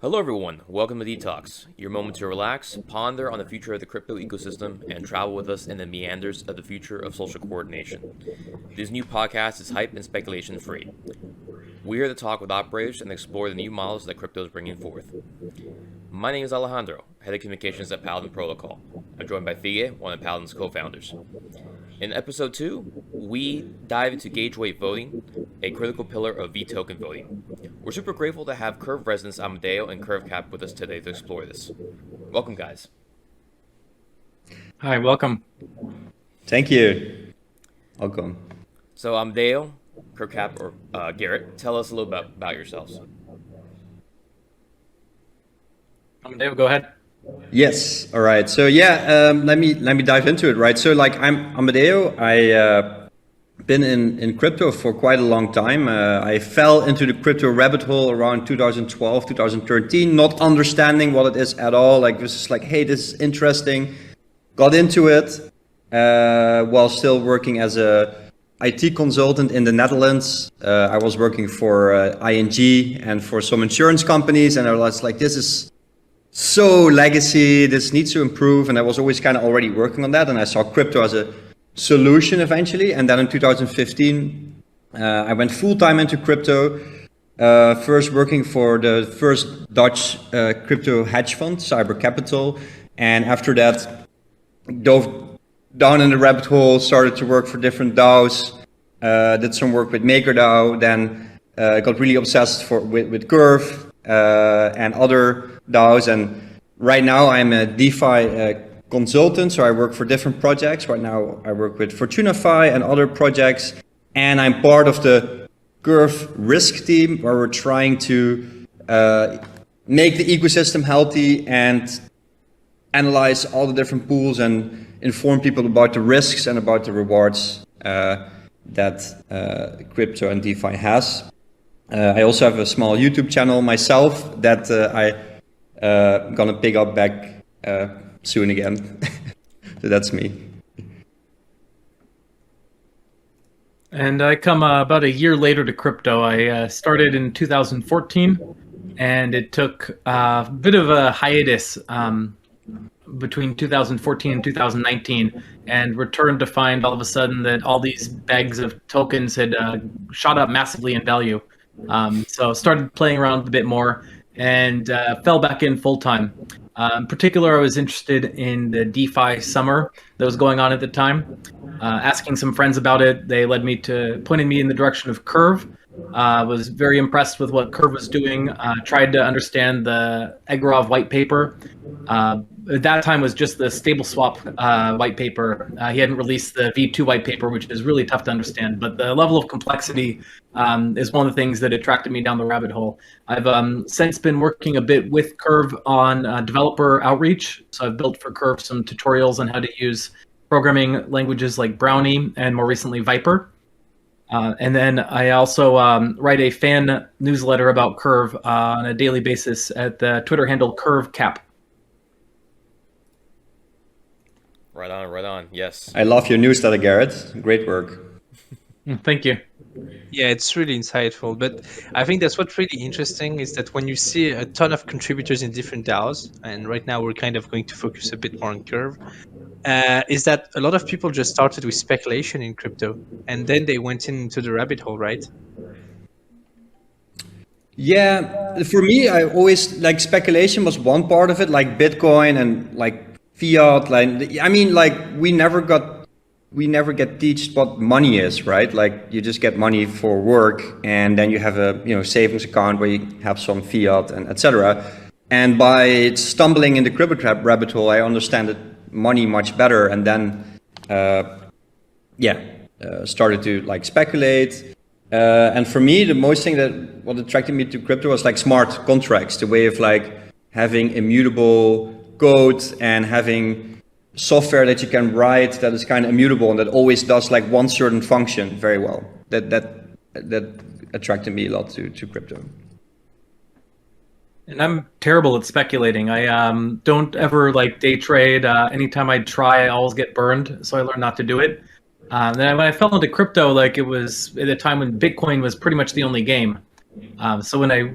Hello everyone, welcome to DeTalks, your moment to relax, ponder on the future of the crypto ecosystem, and travel with us in the meanders of the future of social coordination. This new podcast is hype and speculation free. We're here to talk with operators and explore the new models that crypto is bringing forth. My name is Alejandro, Head of Communications at Paladin Protocol. I'm joined by Figue, one of Paladin's co-founders. In episode 2, we dive into gauge weight voting, a critical pillar of veToken voting. We're super grateful to have Curve residents Amadeo and Curve Cap with us today to explore this. Welcome, guys. Hi, welcome. Thank you. Welcome. So Amadeo, Curve Cap, or Garrett, tell us a little bit about yourselves. Amadeo, go ahead. Yes. All right. So let me dive into it. Right. So I'm Amadeo. I been in crypto for quite a long time. I fell into the crypto rabbit hole around 2012, 2013, not understanding what it is at all. Like this is like, hey, this is interesting. Got into it while still working as a IT consultant in the Netherlands. I was working for ING and for some insurance companies, and I was like, this is so legacy, this needs to improve. And I was always kind of already working on that. And I saw crypto as a solution eventually. And then in 2015, I went full time into crypto, first working for the first Dutch crypto hedge fund, Cyber Capital. And after that, dove down in the rabbit hole, started to work for different DAOs, did some work with MakerDAO, then got really obsessed with Curve and other DAOs, and right now I'm a DeFi consultant, so I work for different projects. Right now I work with FortunaFi and other projects, and I'm part of the Curve risk team where we're trying to make the ecosystem healthy and analyze all the different pools and inform people about the risks and about the rewards that crypto and DeFi has. I also have a small YouTube channel myself that gonna pick up back soon again. So that's me. And I come about a year later to crypto. I started in 2014, and it took a bit of a hiatus between 2014 and 2019, and returned to find all of a sudden that all these bags of tokens had shot up massively in value. So started playing around a bit more and fell back in full time. In particular, I was interested in the DeFi summer that was going on at the time. Asking some friends about it, they pointed me in the direction of Curve. Was very impressed with what Curve was doing. Tried to understand the Egorov white paper. At that time was just the stable swap white paper. He hadn't released the V2 white paper, which is really tough to understand. But the level of complexity is one of the things that attracted me down the rabbit hole. I've since been working a bit with Curve on developer outreach. So I've built for Curve some tutorials on how to use programming languages like Brownie and more recently Viper. And then I also write a fan newsletter about Curve on a daily basis at the Twitter handle Curve Cap. Right on, yes. I love your newsletter, Garrett. Great work. Thank you. Yeah, it's really insightful. But I think that's what's really interesting is that when you see a ton of contributors in different DAOs, and right now we're kind of going to focus a bit more on Curve, is that a lot of people just started with speculation in crypto, and then they went into the rabbit hole, right? Yeah, for me, I always like speculation was one part of it, like Bitcoin and like fiat. Like I mean, like we never get taught what money is, right? Like you just get money for work, and then you have a savings account where you have some fiat and etc. And by stumbling in the crypto rabbit hole, I understand money much better, and then started to like speculate. And for me, the most thing what attracted me to crypto was like smart contracts, the way of like having immutable code and having software that you can write that is kind of immutable and that always does like one certain function very well. That attracted me a lot to crypto. And I'm terrible at speculating. I don't ever like day trade. Anytime I try, I always get burned. So I learned not to do it. Then when I fell into crypto, like it was at a time when Bitcoin was pretty much the only game. So when I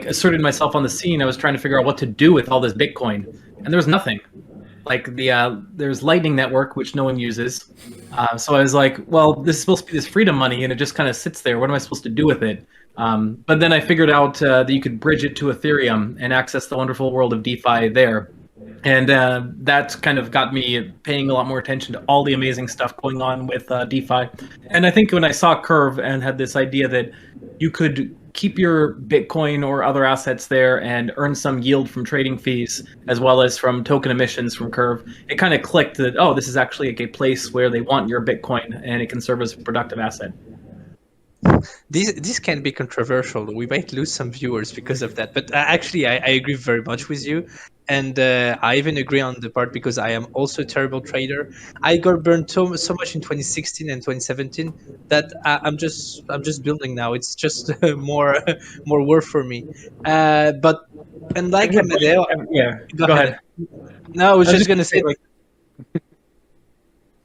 asserted myself on the scene, I was trying to figure out what to do with all this Bitcoin, and there was nothing. Like there's Lightning Network, which no one uses. So I was like, well, this is supposed to be this freedom money, and it just kind of sits there. What am I supposed to do with it? But then I figured out that you could bridge it to Ethereum and access the wonderful world of DeFi there. And that kind of got me paying a lot more attention to all the amazing stuff going on with DeFi. And I think when I saw Curve and had this idea that you could keep your Bitcoin or other assets there and earn some yield from trading fees, as well as from token emissions from Curve, it kind of clicked that, oh, this is actually a place where they want your Bitcoin and it can serve as a productive asset. This can be controversial. We might lose some viewers because of that. But actually, I agree very much with you. And I even agree on the part because I am also a terrible trader. I got burned so much in 2016 and 2017 that I'm just building now. It's just more work for me. But like Amadeo, Yeah, go ahead. No, I was just gonna say.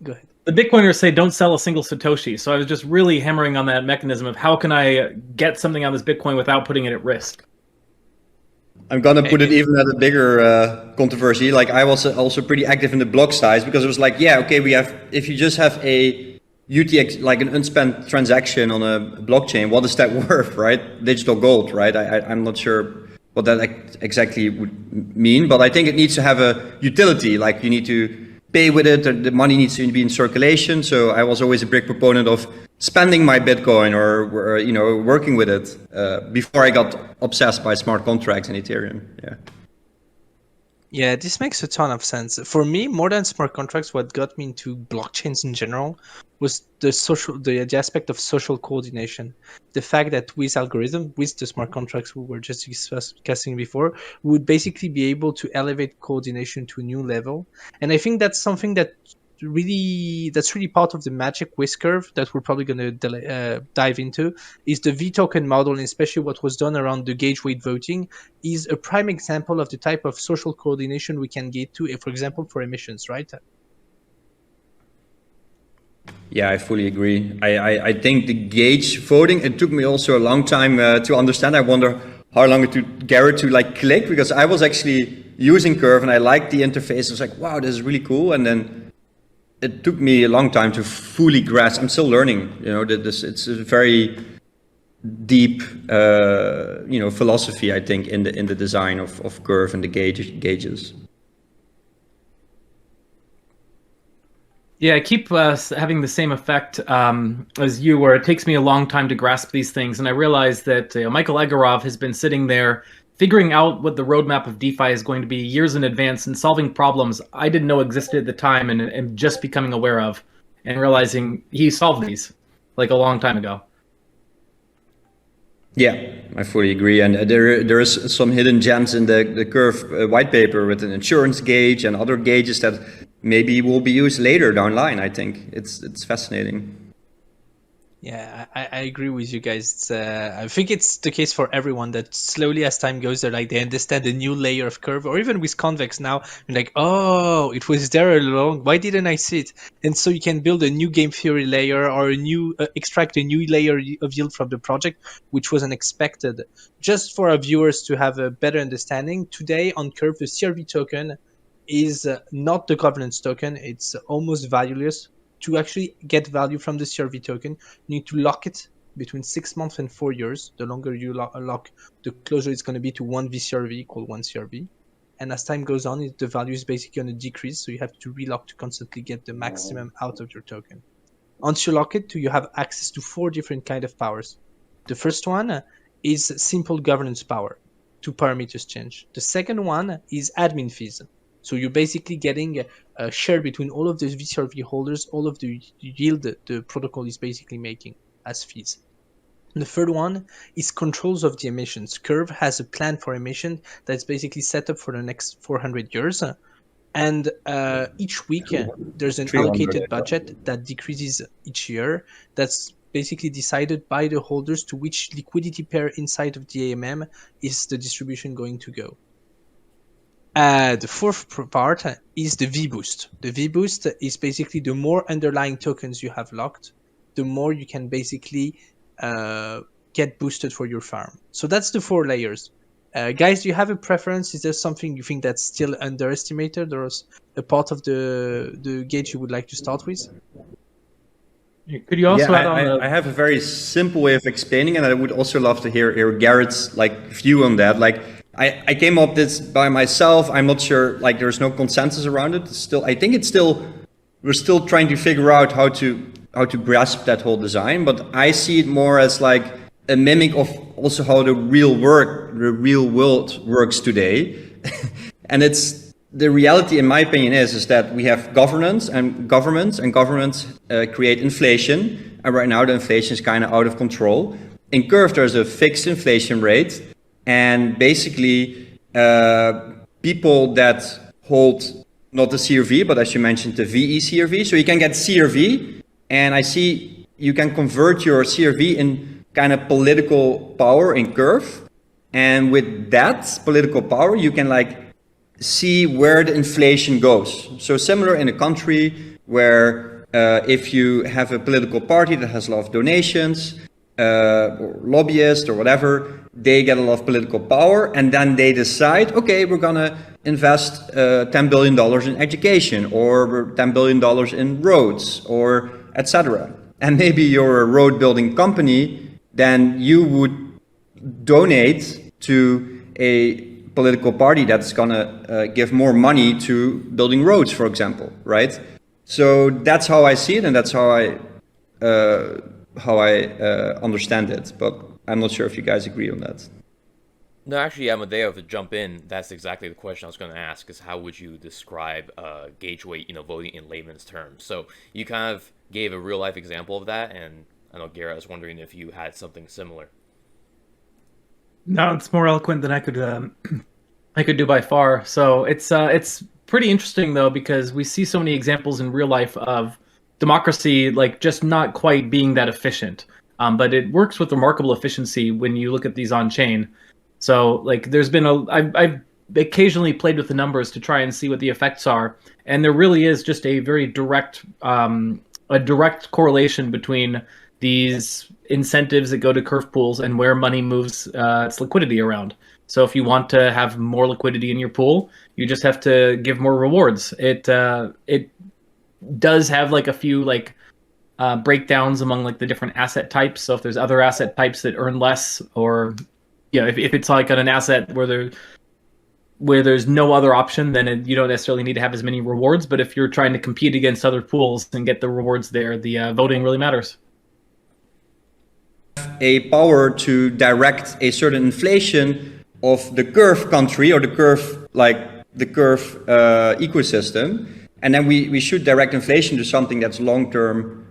Go ahead. The Bitcoiners say don't sell a single Satoshi. So I was just really hammering on that mechanism of how can I get something on this Bitcoin without putting it at risk. I'm gonna put it even at a bigger controversy. Like I was also pretty active in the block size because it was like, yeah, okay, if you just have a UTX, like an unspent transaction on a blockchain, what is that worth, right? Digital gold, right? I'm not sure what that exactly would mean, but I think it needs to have a utility. Like you need to pay with it, the money needs to be in circulation. So I was always a big proponent of spending my Bitcoin or working with it before I got obsessed by smart contracts and Ethereum. Yeah, this makes a ton of sense. For me, more than smart contracts, what got me into blockchains in general was the aspect of social coordination. The fact that with algorithm, with the smart contracts we were just discussing before, we would basically be able to elevate coordination to a new level. And I think that's something that's really part of the magic with Curve that we're probably going to dive into is the veToken model, and especially what was done around the gauge weight voting is a prime example of the type of social coordination we can get to, for example, for emissions, right? Yeah, I fully agree. I think the gauge voting, it took me also a long time to understand. I wonder how long it took Garrett to click, because I was actually using Curve and I liked the interface. I was like, wow, this is really cool. And then it took me a long time to fully grasp. I'm still learning, it's a very deep, philosophy, I think, in the design of Curve and the gauges. Yeah, I keep having the same effect as you, where it takes me a long time to grasp these things. And I realize that Michael Egorov has been sitting there figuring out what the roadmap of DeFi is going to be years in advance and solving problems I didn't know existed at the time and just becoming aware of and realizing he solved these a long time ago. Yeah, I fully agree. And there is some hidden gems in the Curve white paper with an insurance gauge and other gauges that maybe will be used later down the line. I think it's fascinating. Yeah, I agree with you guys. I think it's the case for everyone that slowly as time goes, they understand a new layer of Curve, or even with Convex now, you're like, oh, it was there all along. Why didn't I see it? And so you can build a new game theory layer or extract a new layer of yield from the project, which was unexpected. Just for our viewers to have a better understanding, today on Curve, the CRV token is not the governance token. It's almost valueless. To actually get value from the CRV token, you need to lock it between 6 months and 4 years. The longer you lock, the closer it's going to be to 1 VCRV equal 1 CRV. And as time goes on, the value is basically going to decrease. So you have to relock to constantly get the maximum out of your token. Once you lock it, you have access to 4 different kind of powers. The first one is simple governance power. 2 parameters change. The second one is admin fees. So you're basically getting a share between all of the VCRV holders, all of the yield the protocol is basically making as fees. And the third one is controls of the emissions. Curve has a plan for emission that's basically set up for the next 400 years. And each week, there's an allocated budget that decreases each year. That's basically decided by the holders to which liquidity pair inside of the AMM is the distribution going to go. The fourth part is the V-Boost. The V-Boost is basically the more underlying tokens you have locked, the more you can basically get boosted for your farm. So that's the 4 layers. Guys, do you have a preference? Is there something you think that's still underestimated, or a part of the gauge you would like to start with? Could you also add on I have a very simple way of explaining, and I would also love to hear Garrett's like view on that. Like I came up this by myself. I'm not sure, like there's no consensus around it. I think we're still trying to figure out how to grasp that whole design. But I see it more as like a mimic of also how the real world works today. And the reality, in my opinion, is that we have governments create inflation, and right now the inflation is kind of out of control. In Curve, there's a fixed inflation rate, and basically people that hold not the CRV, but as you mentioned, the VE CRV. So you can get CRV, and I see you can convert your CRV in kind of political power in Curve, and with that political power, you can like see where the inflation goes. So similar in a country where if you have a political party that has a lot of donations, or lobbyists or whatever, they get a lot of political power, and then they decide, okay, we're gonna invest $10 billion in education, or $10 billion in roads, or etc. And maybe you're a road building company, then you would donate to a political party that's gonna give more money to building roads, for example, right? So that's how I see it, and that's how I understand it. But I'm not sure if you guys agree on that. No, actually, Amadeo, to jump in, that's exactly the question I was going to ask: is how would you describe gauge weight, voting in layman's terms? So you kind of gave a real life example of that, and I know Garrett was wondering if you had something similar. No, it's more eloquent than I could do by far. So it's pretty interesting though, because we see so many examples in real life of democracy like just not quite being that efficient. But it works with remarkable efficiency when you look at these on chain. So like there's been I've occasionally played with the numbers to try and see what the effects are, and there really is just a very direct correlation between these incentives that go to Curve pools and where money moves its liquidity around. So if you want to have more liquidity in your pool, you just have to give more rewards. It does have like a few like breakdowns among like the different asset types. So if there's other asset types that earn less, or if it's like on an asset where there's no other option, then you don't necessarily need to have as many rewards. But if you're trying to compete against other pools and get the rewards there, the voting really matters. A power to direct a certain inflation of the Curve country or the Curve ecosystem, and then we should direct inflation to something that's long term,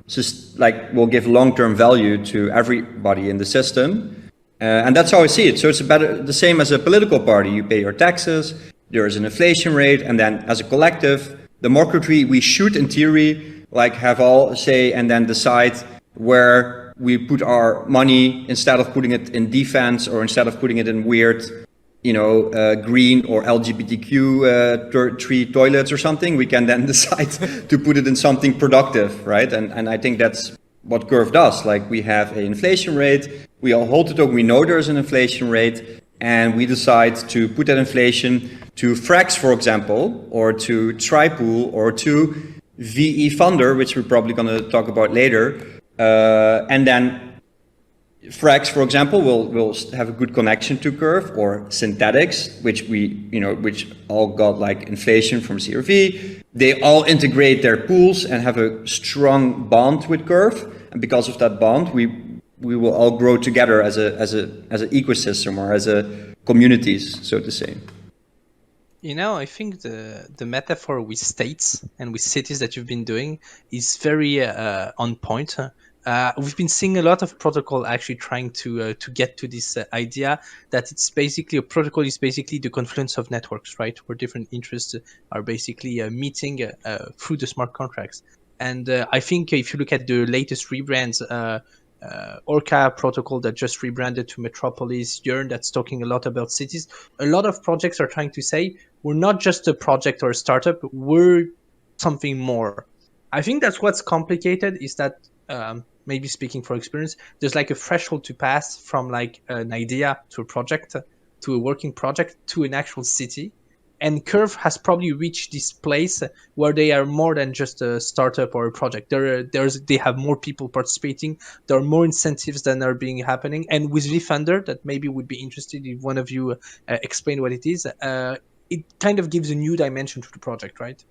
will give long term value to everybody in the system, and that's how I see it. So it's the same as a political party. You pay your taxes, there is an inflation rate, and then as a collective democracy, we should in theory like have all a say and then decide where we put our money, instead of putting it in defense or instead of putting it in weird, green or LGBTQ tree toilets or something. We can then decide to put it in something productive, right? And I think that's what Curve does. Like we have an inflation rate, we all hold the token, we know there's an inflation rate, and we decide to put that inflation to Frax, for example, or to Tripool, or to VE Funder, which we're probably going to talk about later. And then Frax, for example, will have a good connection to Curve, or Synthetics, which which all got like inflation from CRV. They all integrate their pools and have a strong bond with Curve, and because of that bond, we will all grow together as an ecosystem, or as a communities, so to say. I think the metaphor with states and with cities that you've been doing is very on point. We've been seeing a lot of protocol actually trying to get to this idea that it's basically a protocol is basically the confluence of networks, right? Where different interests are basically meeting through the smart contracts. And I think if you look at the latest rebrands, Orca protocol that just rebranded to Metropolis, Yearn that's talking a lot about cities. A lot of projects are trying to say, we're not just a project or a startup, we're something more. I think that's what's complicated, is that maybe speaking for experience, there's like a threshold to pass from like an idea to a project, to a working project, to an actual city. And Curve has probably reached this place where they are more than just a startup or a project. They have more people participating. There are more incentives than are being happening. And with VFunder, that maybe would be interested if one of you explain what it is. It kind of gives a new dimension to the project, right?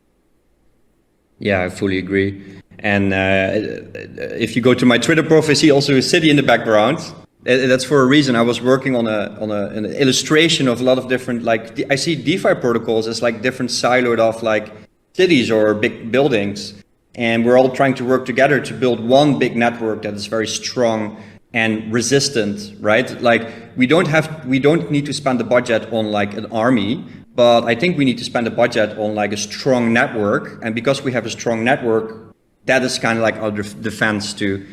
Yeah, I fully agree. And if you go to my Twitter profile, you see also a city in the background. That's for a reason. I was working on an illustration of a lot of different, like, I see DeFi protocols as like different siloed off like cities or big buildings. And we're all trying to work together to build one big network that is very strong and resistant, right? Like we don't need to spend the budget on like an army, but I think we need to spend a budget on like a strong network. And because we have a strong network, that is kind of like our defense to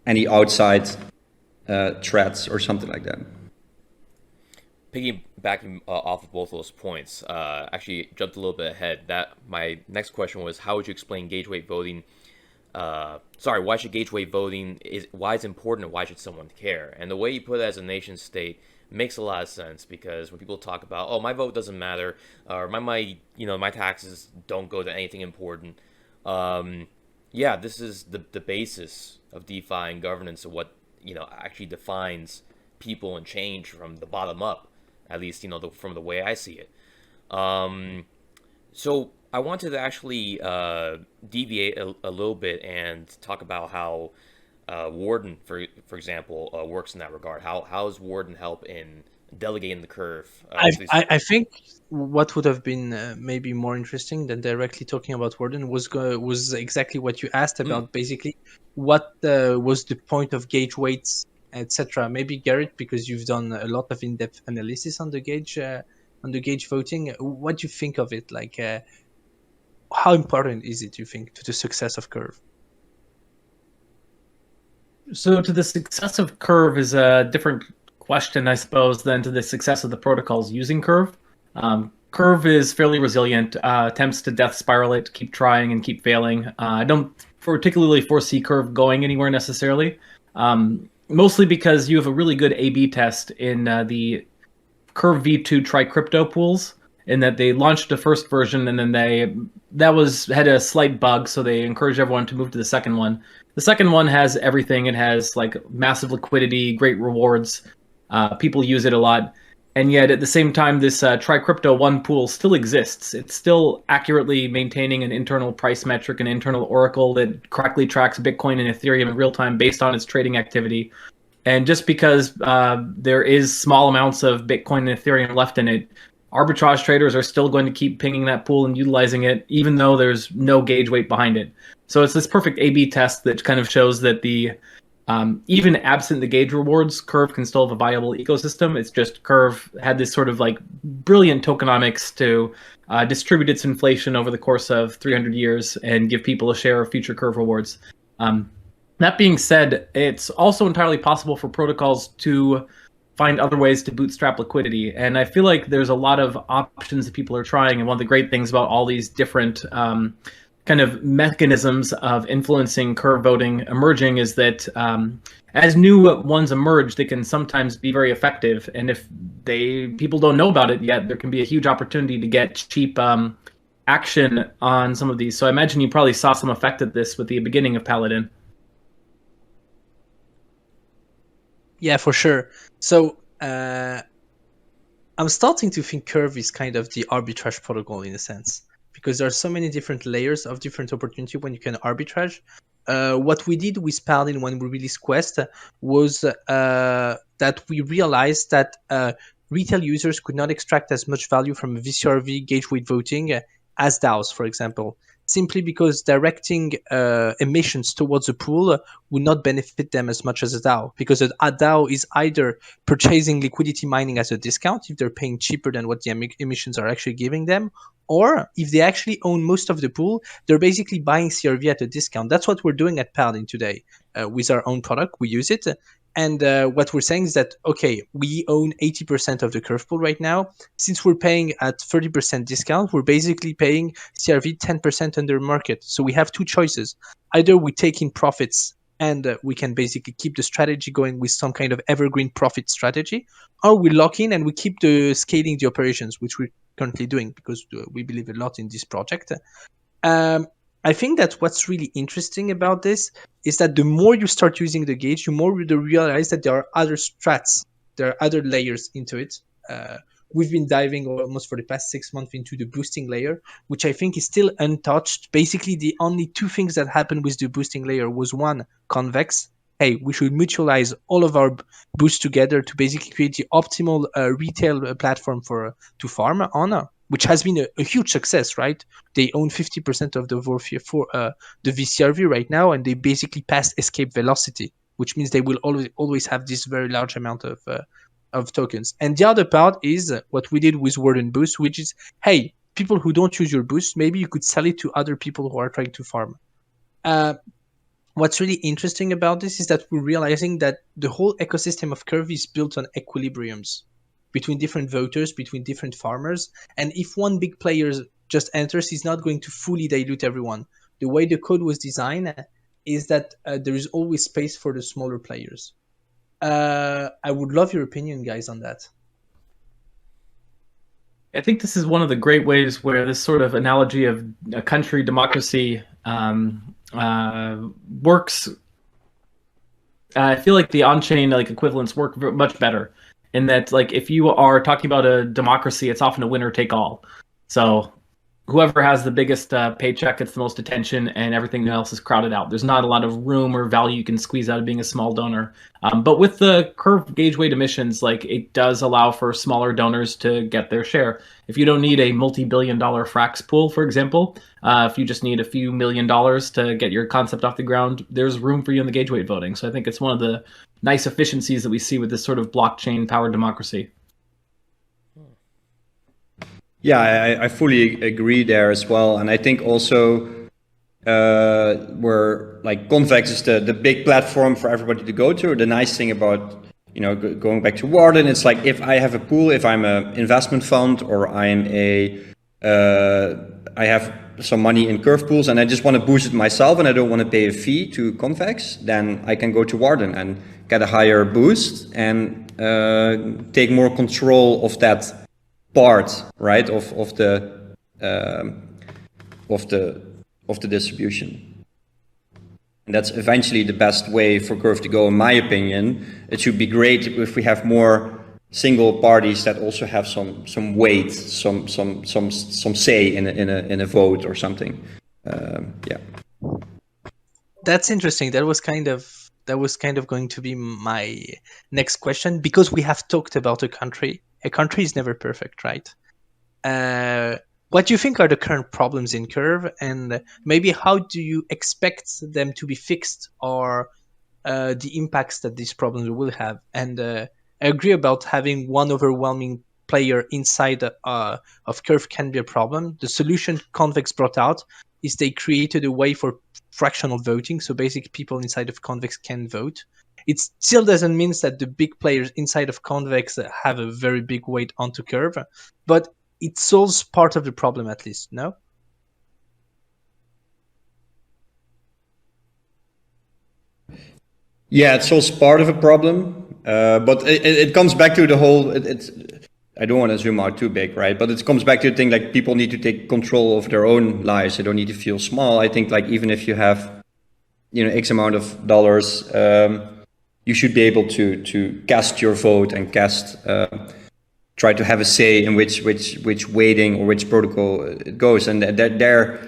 any outside threats or something like that. Piggybacking off of both of those points, actually jumped a little bit ahead. That my next question was, how would you explain gauge weight voting? Why should gauge weight voting why it's important and why should someone care? And the way you put it as a nation state makes a lot of sense, because when people talk about, oh, my vote doesn't matter, or my taxes don't go to anything important. This is the basis of DeFi and governance of what actually defines people and change from the bottom up, at least from the way I see it. So I wanted to actually deviate a little bit and talk about how Warden, for example, works in that regard. How does Warden help in delegating the curve? I think what would have been maybe more interesting than directly talking about Warden was exactly what you asked about. Basically, what was the point of gauge weights, etc. Maybe Garrett, because you've done a lot of in-depth analysis on the gauge voting. What do you think of it? Like, how important is it, you think, to the success of Curve? So to the success of Curve is a different question, I suppose, than to the success of the protocols using Curve. Curve is fairly resilient, attempts to death spiral it, keep trying and keep failing. I don't particularly foresee Curve going anywhere necessarily, mostly because you have a really good A/B test in the Curve V2 Try Crypto pools, in that they launched the first version and then had a slight bug, so they encouraged everyone to move to the second one. The second one has everything. It has like massive liquidity, great rewards. People use it a lot. And yet at the same time, this Try Crypto 1 pool still exists. It's still accurately maintaining an internal price metric, an internal oracle that correctly tracks Bitcoin and Ethereum in real time based on its trading activity. And just because there is small amounts of Bitcoin and Ethereum left in it, arbitrage traders are still going to keep pinging that pool and utilizing it, even though there's no gauge weight behind it. So it's this perfect A/B test that kind of shows that even absent the gauge rewards, Curve can still have a viable ecosystem. It's just Curve had this sort of like brilliant tokenomics to distribute its inflation over the course of 300 years and give people a share of future Curve rewards. That being said, it's also entirely possible for protocols to find other ways to bootstrap liquidity. And I feel like there's a lot of options that people are trying. And one of the great things about all these different kind of mechanisms of influencing Curve voting emerging is that as new ones emerge, they can sometimes be very effective. And if people don't know about it yet, there can be a huge opportunity to get cheap action on some of these. So I imagine you probably saw some effect of this with the beginning of Paladin. Yeah, for sure. So I'm starting to think Curve is kind of the arbitrage protocol in a sense, because there are so many different layers of different opportunity when you can arbitrage. What we did with Paladin when we released Quest was that we realized that retail users could not extract as much value from VCRV gauge weight voting as DAOs, for example, simply because directing emissions towards a pool would not benefit them as much as a DAO, because a DAO is either purchasing liquidity mining at a discount if they're paying cheaper than what the emissions are actually giving them, or if they actually own most of the pool, they're basically buying CRV at a discount. That's what we're doing at Paladin today with our own product. We use it. And what we're saying is that, okay, we own 80% of the Curve pool right now. Since we're paying at 30% discount, we're basically paying CRV 10% under market. So we have two choices. Either we take in profits and we can basically keep the strategy going with some kind of evergreen profit strategy, or we lock in and we keep the scaling the operations, which we're currently doing because we believe a lot in this project. I think that what's really interesting about this is that the more you start using the gauge, the more you realize that there are other strats, there are other layers into it. We've been diving almost for the past 6 months into the boosting layer, which I think is still untouched. Basically, the only two things that happened with the boosting layer was one, convex. Hey, we should mutualize all of our boosts together to basically create the optimal retail platform to farm on, which has been a huge success, right? They own 50% of the the VCRV right now, and they basically passed escape velocity, which means they will always have this very large amount of tokens. And the other part is what we did with Warden Boost, which is, hey, people who don't use your boost, maybe you could sell it to other people who are trying to farm. What's really interesting about this is that we're realizing that the whole ecosystem of Curve is built on equilibriums between different voters, between different farmers. And if one big player just enters, he's not going to fully dilute everyone. The way the code was designed is that there is always space for the smaller players. I would love your opinion, guys, on that. I think this is one of the great ways where this sort of analogy of a country democracy works. I feel like the on-chain equivalents work much better in that, if you are talking about a democracy, it's often a winner take all. So whoever has the biggest paycheck gets the most attention, and everything else is crowded out. There's not a lot of room or value you can squeeze out of being a small donor. But with the Curve gauge weight emissions, it does allow for smaller donors to get their share. If you don't need a multi-billion-dollar frax pool, for example, if you just need a few $1 million to get your concept off the ground, there's room for you in the gauge weight voting. So I think it's one of the nice efficiencies that we see with this sort of blockchain-powered democracy. Yeah, I fully agree there as well. And I think also where Convex is the big platform for everybody to go to. The nice thing about, going back to Warden, it's like if I have a pool, if I'm an investment fund or I'm I have some money in Curve pools and I just want to boost it myself and I don't want to pay a fee to Convex, then I can go to Warden and get a higher boost and take more control of that part, right, of the distribution. And that's eventually the best way for Curve to go, in my opinion. It should be great if we have more single parties that also have some weight, some say in a vote or something. Yeah. That's interesting. That was kind of going to be my next question, because we have talked about a country. A country is never perfect, right? What do you think are the current problems in Curve, and maybe how do you expect them to be fixed, or the impacts that these problems will have? And I agree about having one overwhelming player inside of Curve can be a problem. The solution Convex brought out is they created a way for fractional voting, so basically people inside of Convex can vote. It still doesn't mean that the big players inside of Convex have a very big weight onto Curve, but it solves part of the problem at least, no? Yeah, it solves part of a problem, but it comes back to the whole, I don't want to zoom out too big, right? But it comes back to the thing, people need to take control of their own lives. They don't need to feel small. I think even if you have, X amount of dollars, you should be able to cast your vote and try to have a say in which weighting or which protocol it goes. And there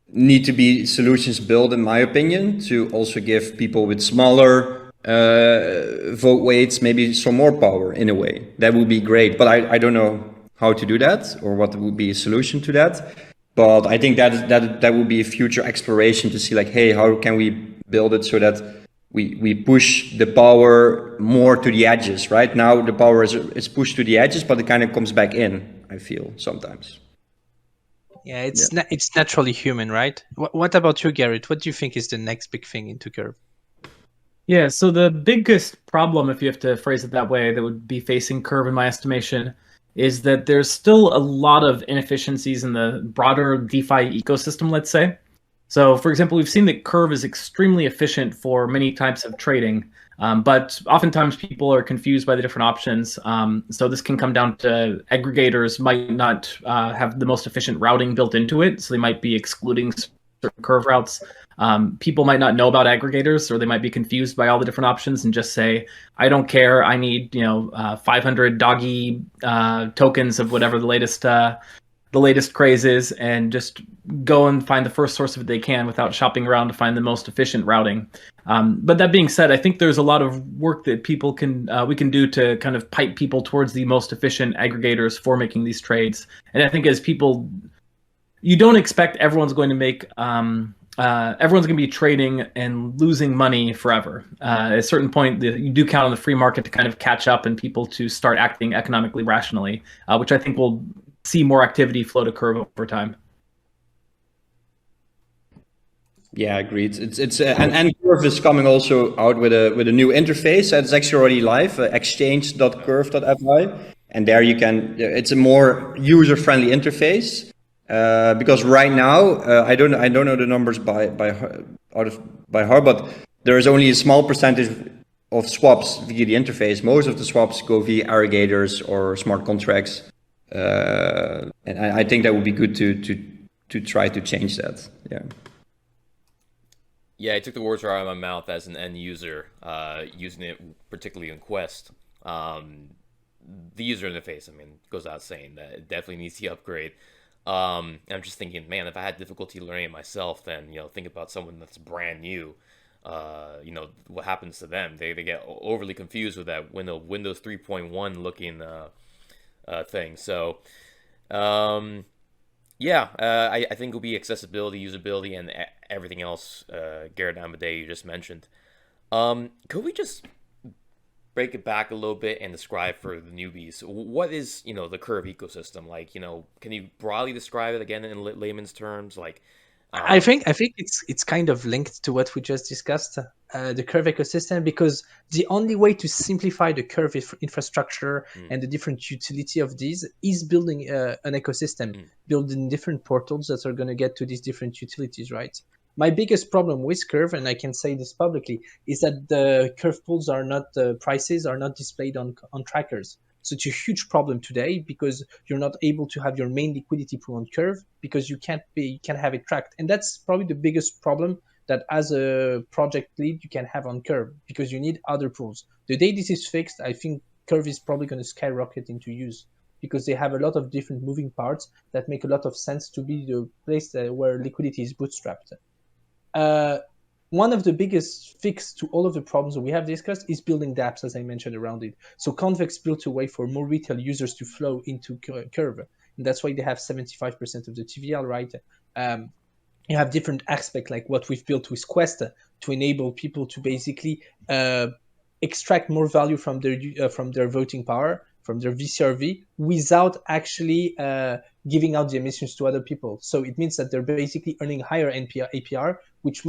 need to be solutions built, in my opinion, to also give people with smaller vote weights maybe some more power in a way. That would be great. But I don't know how to do that or what would be a solution to that. But I think that would be a future exploration to see hey, how can we build it so that we push the power more to the edges, right? Now the power is pushed to the edges, but it kind of comes back in, I feel, sometimes. Yeah, it's naturally human, right? What about you, Garrett? What do you think is the next big thing into Curve? Yeah, so the biggest problem, if you have to phrase it that way, that would be facing Curve, in my estimation, is that there's still a lot of inefficiencies in the broader DeFi ecosystem, let's say. So, for example, we've seen that Curve is extremely efficient for many types of trading, but oftentimes people are confused by the different options. So this can come down to aggregators might not have the most efficient routing built into it, so they might be excluding certain Curve routes. People might not know about aggregators, or they might be confused by all the different options and just say, I don't care, I need 500 doggy tokens of whatever the latest craze is, and just go and find the first source of it they can without shopping around to find the most efficient routing. But that being said, I think there's a lot of work that we can do to kind of pipe people towards the most efficient aggregators for making these trades. And I think as people, you don't expect everyone's going to make everyone's going to be trading and losing money forever. At a certain point, you do count on the free market to kind of catch up and people to start acting economically rationally, which I think will see more activity flow to Curve over time. Yeah, agreed. It's and Curve is coming also out with a new interface. It's actually already live, exchange.curve.fi, and there you can. It's a more user-friendly interface. Because right now, I don't know the numbers by heart, but there is only a small percentage of swaps via the interface. Most of the swaps go via aggregators or smart contracts, and I think that would be good to try to change that. Yeah. Yeah, I took the words right out of my mouth as an end user, using it particularly in Quest. The user interface, I mean, goes without saying that it definitely needs the upgrade. I'm just thinking, man, if I had difficulty learning it myself, then, think about someone that's brand new, what happens to them? They get overly confused with that Windows 3.1 looking thing. So, I think it'll be accessibility, usability, and everything else, Garrett and Amadeo, you just mentioned. Could we just break it back a little bit and describe for the newbies what is the Curve ecosystem like? Can you broadly describe it again in layman's terms? Like, I think it's kind of linked to what we just discussed, the Curve ecosystem, because the only way to simplify the Curve infrastructure and the different utility of these is building an ecosystem, building different portals that are going to get to these different utilities, right? My biggest problem with Curve, and I can say this publicly, is that the Curve pools are not, prices are not displayed on trackers. So it's a huge problem today because you're not able to have your main liquidity pool on Curve because you can't have it tracked. And that's probably the biggest problem that as a project lead you can have on Curve, because you need other pools. The day this is fixed, I think Curve is probably going to skyrocket into use, because they have a lot of different moving parts that make a lot of sense to be the place where liquidity is bootstrapped. One of the biggest fix to all of the problems that we have discussed is building dApps, as I mentioned, around it. So Convex built a way for more retail users to flow into Curve, and that's why they have 75% of the TVL, right? You have different aspects like what we've built with Quest to enable people to basically extract more value from their voting power, from their VCRV, without actually giving out the emissions to other people. So it means that they're basically earning higher APR, which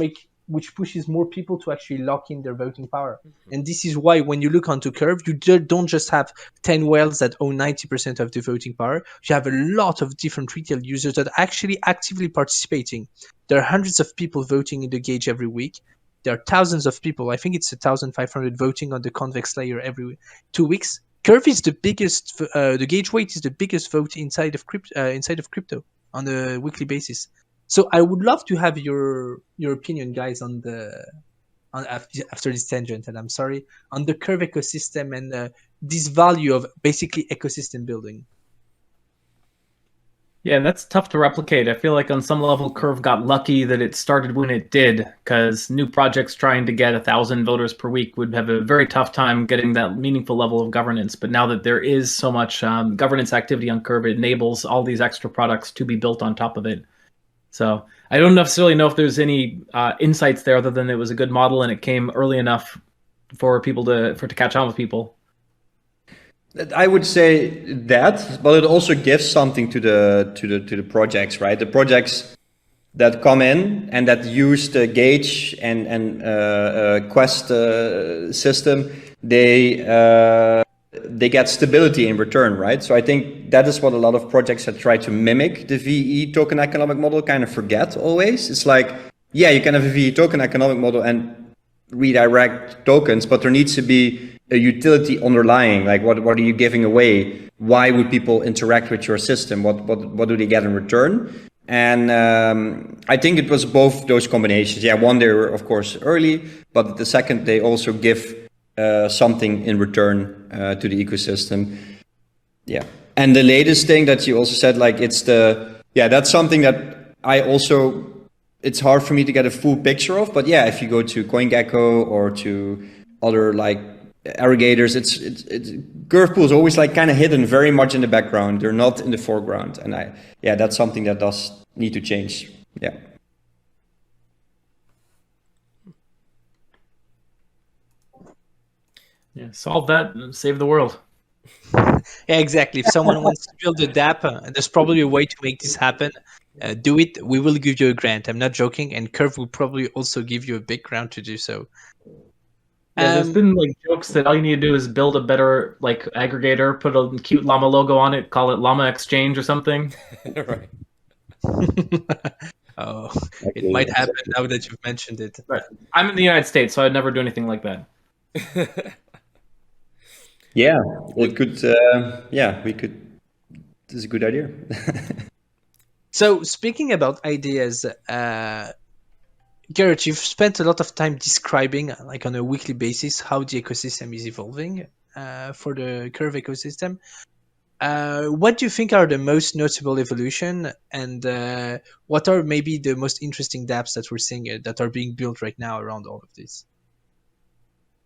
pushes more people to actually lock in their voting power. And this is why when you look onto Curve, you don't just have 10 whales that own 90% of the voting power. You have a lot of different retail users that are actually actively participating. There are hundreds of people voting in the gauge every week. There are thousands of people. I think it's 1,500 voting on the Convex layer every 2 weeks. Curve is the biggest. The gauge weight is the biggest vote inside of crypto on a weekly basis. So I would love to have your opinion, guys, on after this tangent, and I'm sorry, on the Curve ecosystem and this value of basically ecosystem building. Yeah, that's tough to replicate. I feel like on some level, Curve got lucky that it started when it did, because new projects trying to get 1,000 voters per week would have a very tough time getting that meaningful level of governance. But now that there is so much governance activity on Curve, it enables all these extra products to be built on top of it. So I don't necessarily know if there's any insights there other than it was a good model and it came early enough for people to catch on with people. I would say that, but it also gives something to the projects, right? The projects that come in and that use the Gauge and Quest system, they get stability in return, right? So I think that is what a lot of projects that try to mimic the VE token economic model kind of forget always. It's like, yeah, you can have a veToken economic model and redirect tokens, but there needs to be a utility underlying. Like, what are you giving away? Why would people interact with your system? What do they get in return? And I think it was both those combinations. Yeah, one, they were of course early, but the second, they also give something in return to the ecosystem. Yeah, and the latest thing that you also said, like, that's something that I also, it's hard for me to get a full picture of. But yeah, if you go to CoinGecko or to other like aggregators, it's curve pool is always like kind of hidden very much in the background. They're not in the foreground, and that's something that does need to change. Yeah. Yeah, solve that and save the world. Yeah, exactly. If someone wants to build a DApp, there's probably a way to make this happen. Do it. We will give you a grant. I'm not joking. And Curve will probably also give you a big grant to do so. Yeah, there's been like jokes that all you need to do is build a better like aggregator, put a cute llama logo on it, call it Llama Exchange or something. Right. Oh, it might happen now that you've mentioned it. But I'm in the United States, so I'd never do anything like that. Yeah, it could. We could. This is a good idea. So speaking about ideas, Garrett, you've spent a lot of time describing, like on a weekly basis, how the ecosystem is evolving for the Curve ecosystem. What do you think are the most notable evolution, and what are maybe the most interesting dApps that we're seeing that are being built right now around all of this?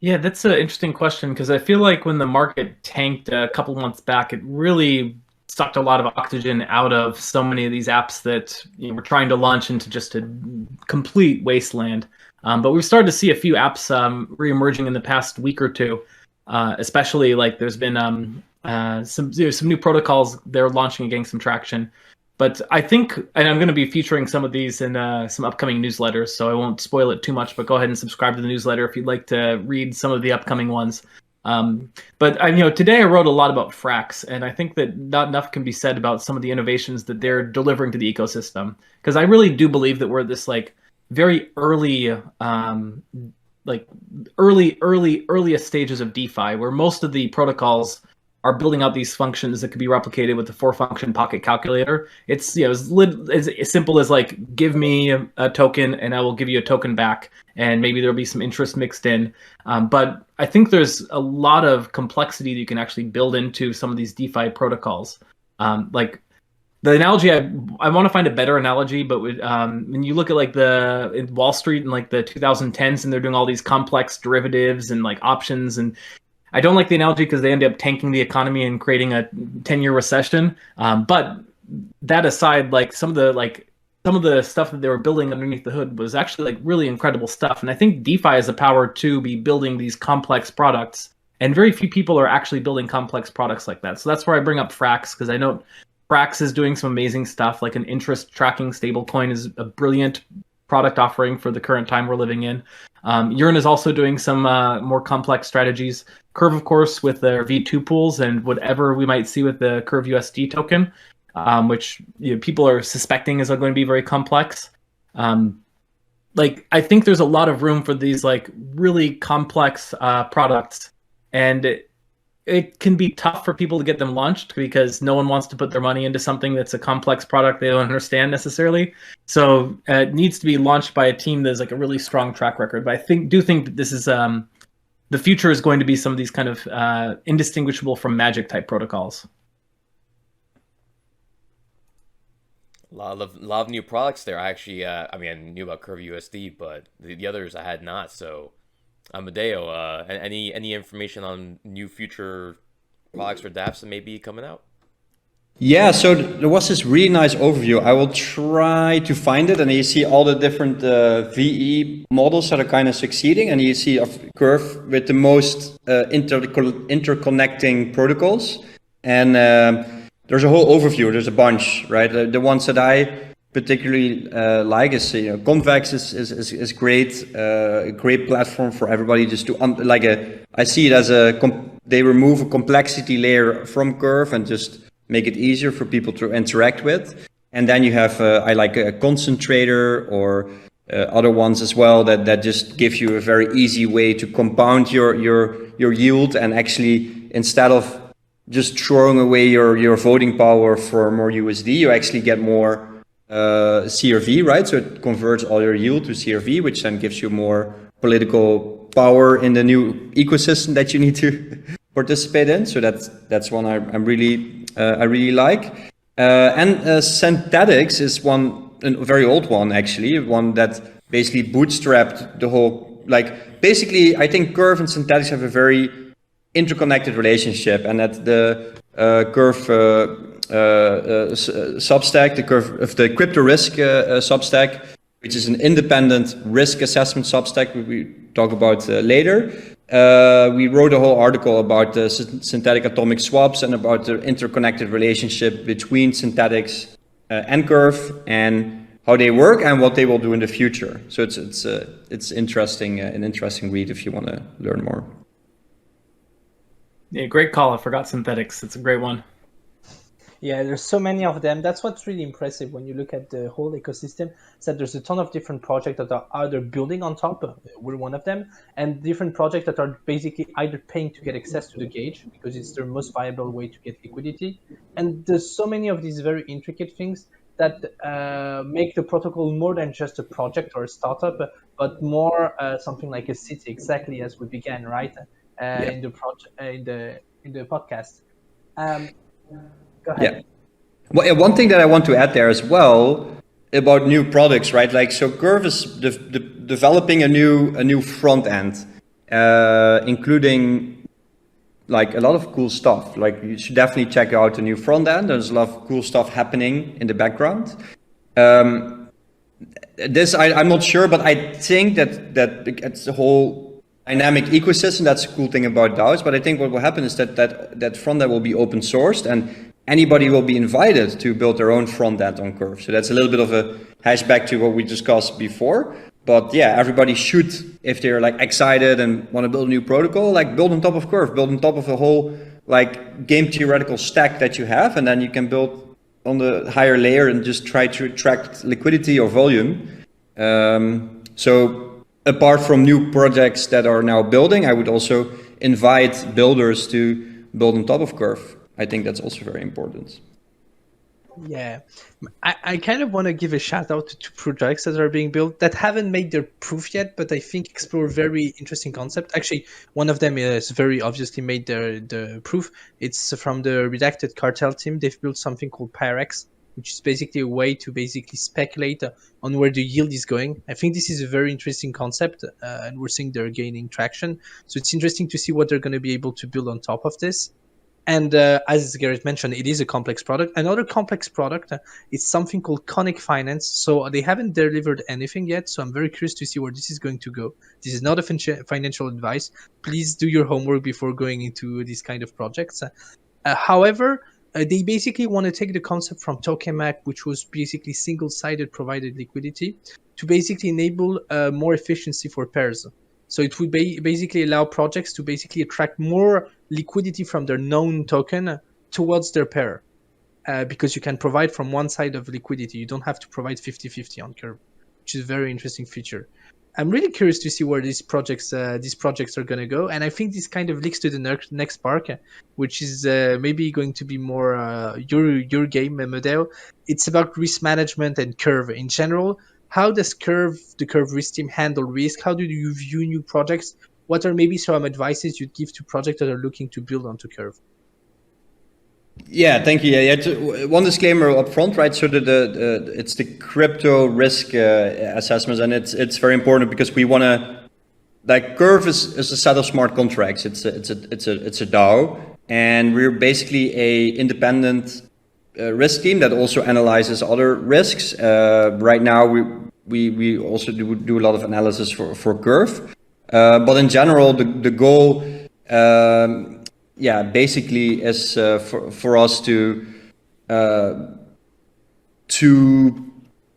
Yeah, that's an interesting question, because I feel like when the market tanked a couple months back, it really sucked a lot of oxygen out of so many of these apps that were trying to launch into just a complete wasteland. But we've started to see a few apps reemerging in the past week or two, especially like there's been some new protocols they're launching and getting some traction. But I think, and I'm going to be featuring some of these in some upcoming newsletters, so I won't spoil it too much, but go ahead and subscribe to the newsletter if you'd like to read some of the upcoming ones. But today I wrote a lot about Frax, and I think that not enough can be said about some of the innovations that they're delivering to the ecosystem, because I really do believe that we're at this like very earliest stages of DeFi, where most of the protocols are building out these functions that could be replicated with the 4-function pocket calculator. It's as simple as like, give me a token and I will give you a token back, and maybe there'll be some interest mixed in. But I think there's a lot of complexity that you can actually build into some of these DeFi protocols. Like the analogy, I want to find a better analogy, but when you look at like in Wall Street in like the 2010s, and they're doing all these complex derivatives and like options, and I don't like the analogy because they end up tanking the economy and creating a 10-year recession. But that aside, like some of the stuff that they were building underneath the hood was actually like really incredible stuff. And I think DeFi has the power to be building these complex products, and very few people are actually building complex products like that. So that's where I bring up Frax, because I know Frax is doing some amazing stuff. Like an interest tracking stablecoin is a brilliant product offering for the current time we're living in. Yearn is also doing some more complex strategies. Curve, of course, with their V2 pools and whatever we might see with the Curve USD token, which people are suspecting is going to be very complex. Like I think there's a lot of room for these like really complex products, and it can be tough for people to get them launched because no one wants to put their money into something that's a complex product they don't understand necessarily. So it needs to be launched by a team that's like a really strong track record. But I do think that this is the future is going to be some of these kind of indistinguishable from magic type protocols. A lot of new products there. I actually, I knew about Curve USD, but the others I had not. So, Amadeo, any information on new future products or dApps that may be coming out? Yeah, so there was this really nice overview. I will try to find it, and you see all the different VE models that are kind of succeeding, and you see a Curve with the most interconnecting protocols. And there's a whole overview. There's a bunch, right? The ones that I particularly like is Convex is great, a great platform for everybody just to I see it as they remove a complexity layer from Curve and just make it easier for people to interact with. And then you have I like a Concentrator or other ones as well that just give you a very easy way to compound your yield, and actually instead of just throwing away your voting power for more USD, you actually get more CRV, right? So it converts all your yield to CRV, which then gives you more political power in the new ecosystem that you need to participate in. So that's one I really like. And synthetics is a very old one, actually, one that basically bootstrapped the whole, like, basically I think Curve and synthetics have a very interconnected relationship, and that the Curve Substack, the Curve of the crypto risk Substack, which is an independent risk assessment Substack we talk about later. We wrote a whole article about the synthetic atomic swaps and about the interconnected relationship between synthetics and Curve, and how they work and what they will do in the future. So it's interesting, an interesting read if you want to learn more. Yeah, great call. I forgot synthetics. It's a great one. Yeah, there's so many of them. That's what's really impressive when you look at the whole ecosystem, is that there's a ton of different projects that are either building on top, we're one of them, and different projects that are basically either paying to get access to the gauge because it's their most viable way to get liquidity. And there's so many of these very intricate things that make the protocol more than just a project or a startup, but more something like a city, exactly as we began, right? In the project, in the podcast. Go ahead. Yeah. Well, one thing that I want to add there as well about new products, right? Like, so Curve is developing a new front end, including like a lot of cool stuff. Like, you should definitely check out the new front end. There's a lot of cool stuff happening in the background. This I'm not sure, but I think that it's the whole dynamic ecosystem. That's a cool thing about DAOs. But I think what will happen is that front end will be open sourced, and anybody will be invited to build their own front end on Curve. So that's a little bit of a hashback to what we discussed before. But yeah, everybody should, if they're like excited and want to build a new protocol, like build on top of Curve, build on top of a whole like game theoretical stack that you have, and then you can build on the higher layer and just try to attract liquidity or volume. So apart from new projects that are now building, I would also invite builders to build on top of Curve. I think that's also very important. Yeah, I kind of want to give a shout out to two projects that are being built that haven't made their proof yet, but I think explore very interesting concept. Actually, one of them is very obviously made the proof. It's from the Redacted Cartel team. They've built something called Pyrex, which is basically a way to basically speculate on where the yield is going. I think this is a very interesting concept, and we're seeing they're gaining traction. So it's interesting to see what they're going to be able to build on top of this. And as Garrett mentioned, it is a complex product. Another complex product is something called Conic Finance. So they haven't delivered anything yet. So I'm very curious to see where this is going to go. This is not a financial advice. Please do your homework before going into these kind of projects. However, they basically want to take the concept from Tokamak, which was basically single-sided provided liquidity, to basically enable more efficiency for pairs. So it would basically allow projects to basically attract more liquidity from their known token towards their pair, because you can provide from one side of liquidity. You don't have to provide 50-50 on Curve, which is a very interesting feature. I'm really curious to see where these projects are going to go, and I think this kind of links to the next part, which is maybe going to be more your game, Amadeo. It's about risk management and Curve in general. How does the Curve risk team handle risk? How do you view new projects? What are maybe some advices you'd give to projects that are looking to build onto Curve? Yeah, thank you. Yeah, one disclaimer up front, right? So it's the crypto risk assessments, and it's very important because we want to, like, Curve is a set of smart contracts. It's a DAO, and we're basically a independent risk team that also analyzes other risks. Right now, we also do a lot of analysis for Curve, but in general, the goal, basically is for us to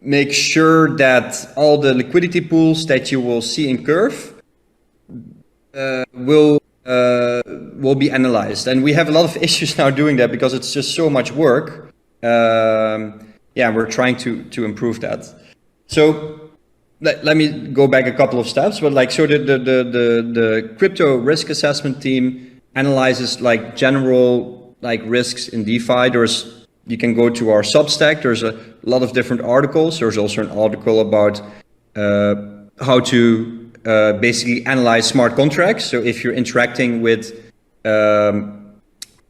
make sure that all the liquidity pools that you will see in Curve will be analyzed, and we have a lot of issues now doing that because it's just so much work. We're trying to improve that. So let me go back a couple of steps. But like, so the crypto risk assessment team analyzes like general like risks in DeFi. You can go to our Substack. There's a lot of different articles. There's also an article about how to basically analyze smart contracts. So if you're interacting with a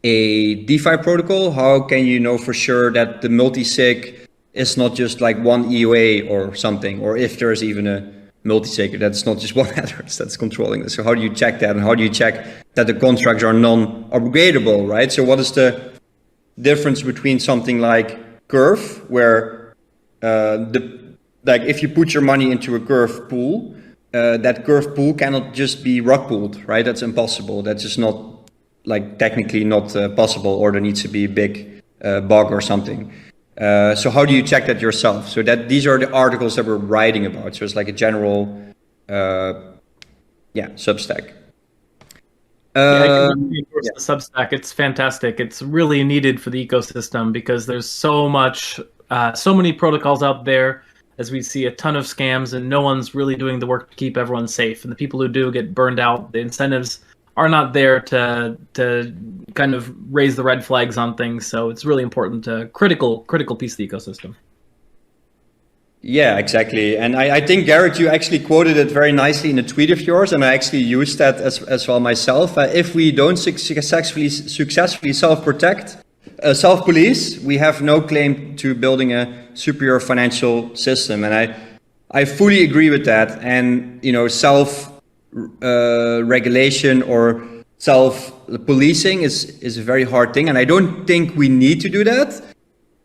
DeFi protocol, how can you know for sure that the multi-sig is not just like one EOA or something, or if there's even a multi-sig that's not just one address that's controlling this. So how do you check that, and how do you check that the contracts are non-upgradable, right? So what is the difference between something like Curve, where like if you put your money into a Curve pool, that Curve pool cannot just be rug pulled, right? That's impossible. That's just not like technically not possible, or there needs to be a big bug or something. So how do you check that yourself? So that these are the articles that we're writing about. So it's like a general, Substack. I can endorse the Substack. It's fantastic. It's really needed for the ecosystem because there's so many protocols out there. As we see a ton of scams, and no one's really doing the work to keep everyone safe. And the people who do get burned out. The incentives are not there to kind of raise the red flags on things. So it's really important, critical piece of the ecosystem. Yeah, exactly. And I think, Garrett, you actually quoted it very nicely in a tweet of yours, and I actually used that as well myself. If we don't successfully self-protect, self-police, we have no claim to building a superior financial system. And I fully agree with that. And, regulation or self-policing is a very hard thing. And I don't think we need to do that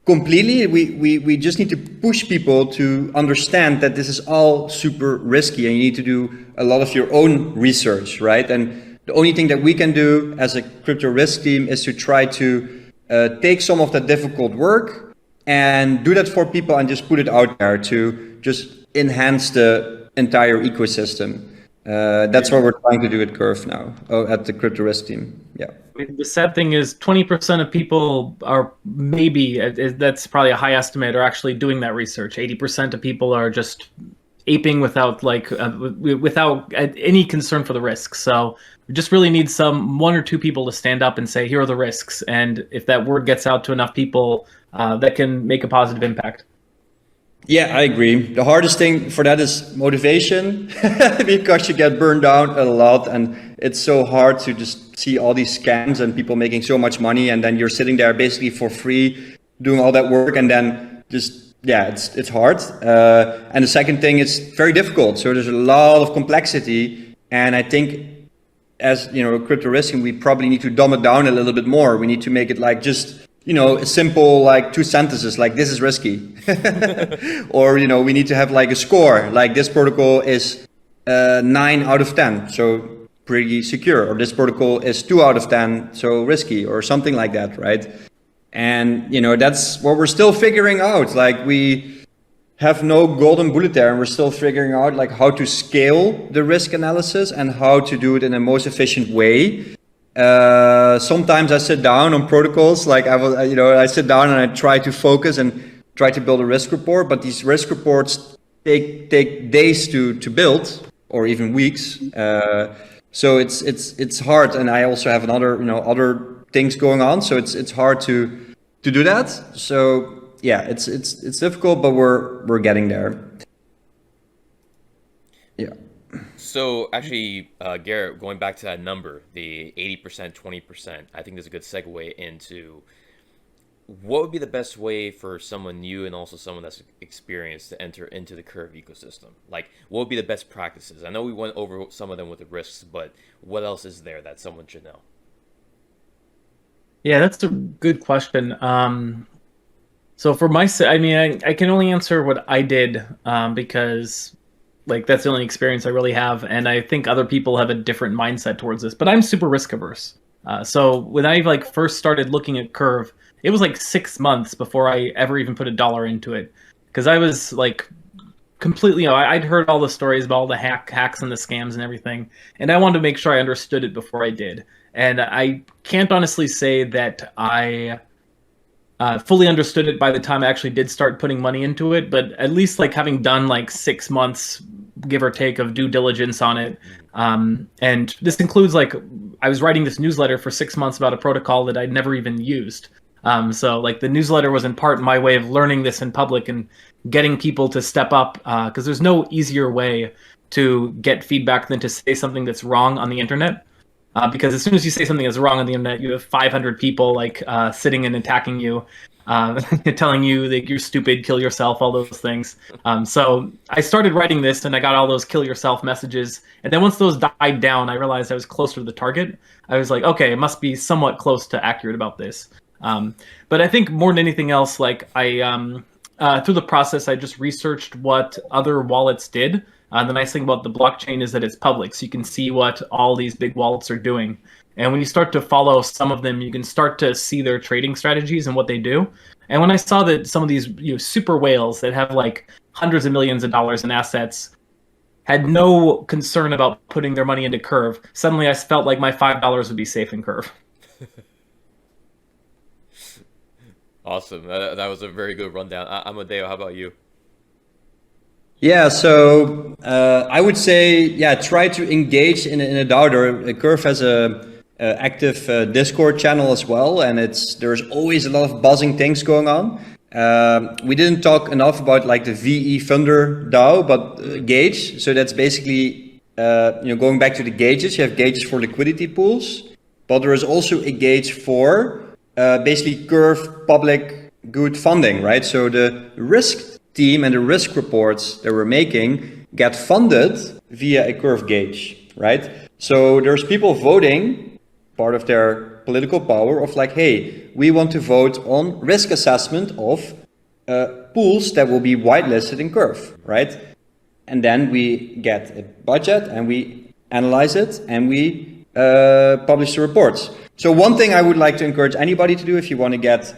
completely. We just need to push people to understand that this is all super risky, and you need to do a lot of your own research, right? And the only thing that we can do as a crypto risk team is to try to take some of that difficult work and do that for people and just put it out there to just enhance the entire ecosystem. That's what we're trying to do at Curve now, at the crypto risk team. Yeah. I mean, the sad thing is 20% of people are that's probably a high estimate, are actually doing that research. 80% of people are just aping without any concern for the risks. So we just really need one or two people to stand up and say, here are the risks. And if that word gets out to enough people, that can make a positive impact. Yeah, I agree. The hardest thing for that is motivation, because you get burned down a lot, and it's so hard to just see all these scams and people making so much money, and then you're sitting there basically for free doing all that work, and then just, it's hard. And the second thing, it's very difficult. So there's a lot of complexity, and I think as crypto risking, we probably need to dumb it down a little bit more. We need to make it like just a simple like 2 sentences, like this is risky, or we need to have like a score, like this protocol is 9 out of 10, so pretty secure, or this protocol is 2 out of 10, so risky, or something like that, right? And that's what we're still figuring out. Like, we have no golden bullet there, and we're still figuring out like how to scale the risk analysis and how to do it in the most efficient way. Sometimes I sit down on protocols, like I sit down and I try to focus and try to build a risk report, but these risk reports take days to build, or even weeks. So it's hard, and I also have other things going on, so it's hard to do that. So yeah, it's difficult, but we're getting there. Yeah. So actually, Garrett, going back to that number, the 80%, 20%, I think there's a good segue into what would be the best way for someone new and also someone that's experienced to enter into the Curve ecosystem? Like, what would be the best practices? I know we went over some of them with the risks, but what else is there that someone should know? Yeah, that's a good question. So for I can only answer what I did, because like that's the only experience I really have, and I think other people have a different mindset towards this. But I'm super risk averse. So when I first started looking at Curve, it was like 6 months before I ever even put $1 into it, because I was like completely, I'd heard all the stories about all the hacks and the scams and everything, and I wanted to make sure I understood it before I did. And I can't honestly say that I fully understood it by the time I actually did start putting money into it, but at least like having done like 6 months, give or take, of due diligence on it. And this includes like, I was writing this newsletter for 6 months about a protocol that I'd never even used. So like the newsletter was in part my way of learning this in public and getting people to step up, because there's no easier way to get feedback than to say something that's wrong on the internet. Because as soon as you say something that's wrong on the internet, you have 500 people like sitting and attacking you, telling you that you're stupid, kill yourself, all those things. So I started writing this and I got all those kill yourself messages. And then once those died down, I realized I was closer to the target. I was like, okay, it must be somewhat close to accurate about this. But I think more than anything else, like through the process, I just researched what other wallets did. The nice thing about the blockchain is that it's public, so you can see what all these big wallets are doing. And when you start to follow some of them, you can start to see their trading strategies and what they do. And when I saw that some of these super whales that have like hundreds of millions of dollars in assets had no concern about putting their money into Curve, suddenly I felt like my $5 would be safe in Curve. Awesome. That was a very good rundown. Amadeo, how about you? Yeah, so I would say, try to engage in a DAO. Curve has a active Discord channel as well, and there's always a lot of buzzing things going on. We didn't talk enough about like the VE Thunder DAO, but Gauge. So that's basically going back to the gauges. You have gauges for liquidity pools, but there is also a gauge for basically Curve public good funding, right? So the risk team and the risk reports that we're making get funded via a Curve gauge, right? So there's people voting, part of their political power, of like, hey, we want to vote on risk assessment of pools that will be whitelisted in Curve, right? And then we get a budget and we analyze it and we publish the reports. So one thing I would like to encourage anybody to do if you want to get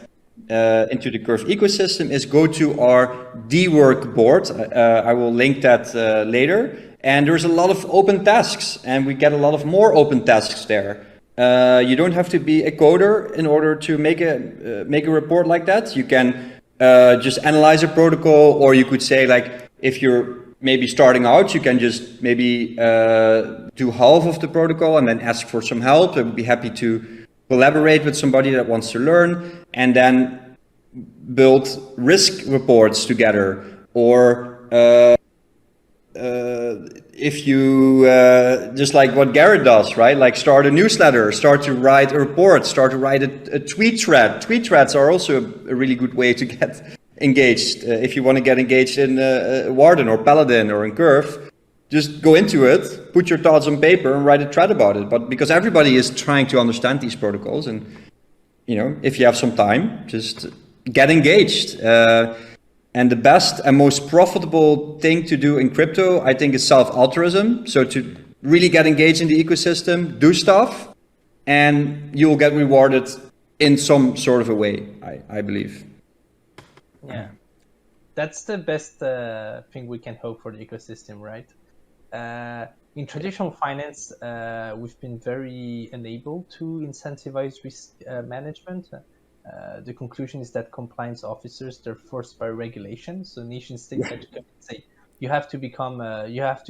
into the Curve ecosystem is go to our DWork board. I will link that later. And there's a lot of open tasks, and we get a lot of more open tasks there. You don't have to be a coder in order to make a report like that. You can just analyze a protocol, or you could say, like, if you're maybe starting out, you can just maybe do half of the protocol and then ask for some help. I would be happy to collaborate with somebody that wants to learn, and then build risk reports together. Or if you just like what Garrett does, right? Like start a newsletter, start to write a report, start to write a tweet thread. Tweet threads are also a really good way to get engaged. If you want to get engaged in Warden or Paladin or in Curve, just go into it, put your thoughts on paper and write a thread about it. But because everybody is trying to understand these protocols, and if you have some time, just get engaged. And the best and most profitable thing to do in crypto, I think, is self-altruism. So to really get engaged in the ecosystem, do stuff, and you will get rewarded in some sort of a way, I believe. Yeah, that's the best thing we can hope for the ecosystem, right? In traditional finance, we've been very unable to incentivize risk management. The conclusion is that compliance officers, they're forced by regulation. So nation states have to come and say, you have to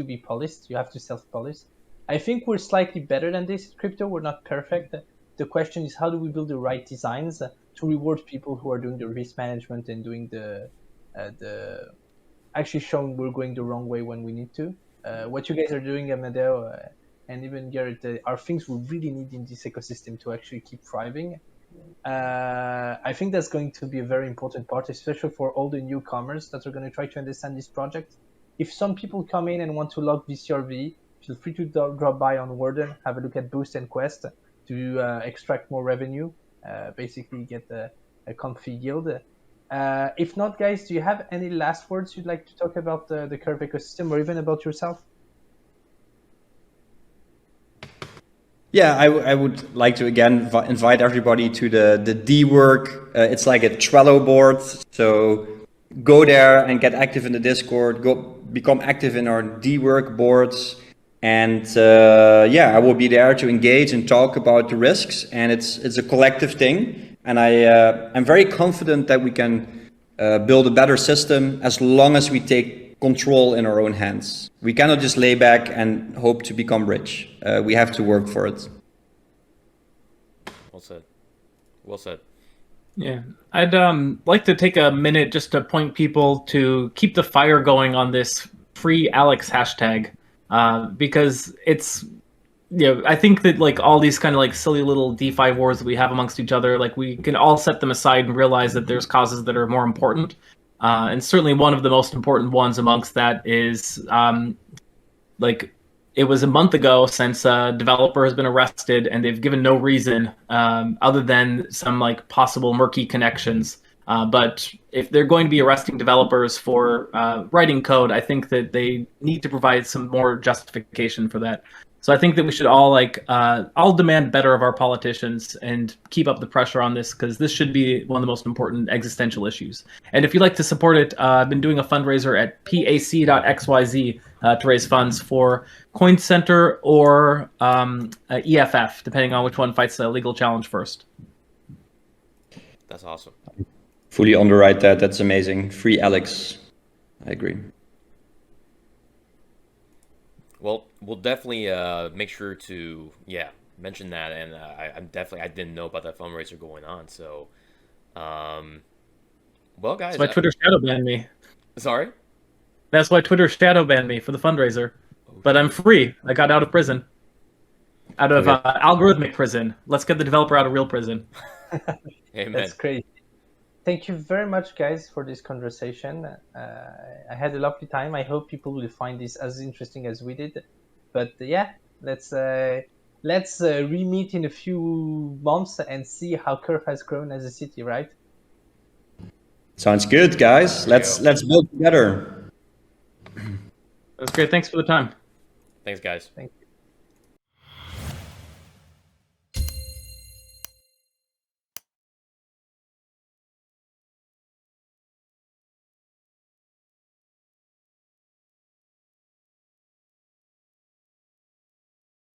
be policed, you have to self-police. I think we're slightly better than this in crypto. We're not perfect. The question is, how do we build the right designs to reward people who are doing the risk management and doing the actually showing we're going the wrong way when we need to. What you guys are doing, Amadeo, and even Garrett, are things we really need in this ecosystem to actually keep thriving. I think that's going to be a very important part, especially for all the newcomers that are going to try to understand this project. If some people come in and want to log VCRV, feel free to drop by on Warden, have a look at Boost and Quest to extract more revenue, basically get a comfy yield. If not, guys, do you have any last words you'd like to talk about the Curve ecosystem or even about yourself? Yeah, I would like to again invite everybody to the DWork. It's like a Trello board. So go there and get active in the Discord. Go become active in our DWork boards. And I will be there to engage and talk about the risks. And it's a collective thing. and I'm very confident that we can build a better system as long as we take control in our own hands. We cannot just lay back and hope to become rich. We have to work for it. Well said. Well said. Yeah, I'd like to take a minute just to point people to keep the fire going on this free Alex hashtag, because it's, I think that like all these kind of like silly little DeFi wars that we have amongst each other, like we can all set them aside and realize that there's causes that are more important. And certainly one of the most important ones amongst that is like it was a month ago since a developer has been arrested, and they've given no reason other than some like possible murky connections. But if they're going to be arresting developers for writing code, I think that they need to provide some more justification for that. So I think that we should all all demand better of our politicians and keep up the pressure on this, because this should be one of the most important existential issues. And if you'd like to support it, I've been doing a fundraiser at pac.xyz to raise funds for Coin Center or EFF, depending on which one fights the legal challenge first. That's awesome. Fully underwrite that. That's amazing. Free Alex. I agree. Well, we'll definitely make sure to mention that, and I didn't know about that fundraiser going on. So, well, guys, that's why Twitter shadow banned me. Sorry. That's why Twitter shadow banned me for the fundraiser. But I'm free. I got out of prison. Out of algorithmic prison. Let's get the developer out of real prison. Amen. That's great. Thank you very much, guys, for this conversation. I had a lovely time. I hope people will find this as interesting as we did. But let's re-meet in a few months and see how Curve has grown as a city, right? Sounds good, guys. Let's build together. That's great. Thanks for the time. Thanks, guys. Thank you.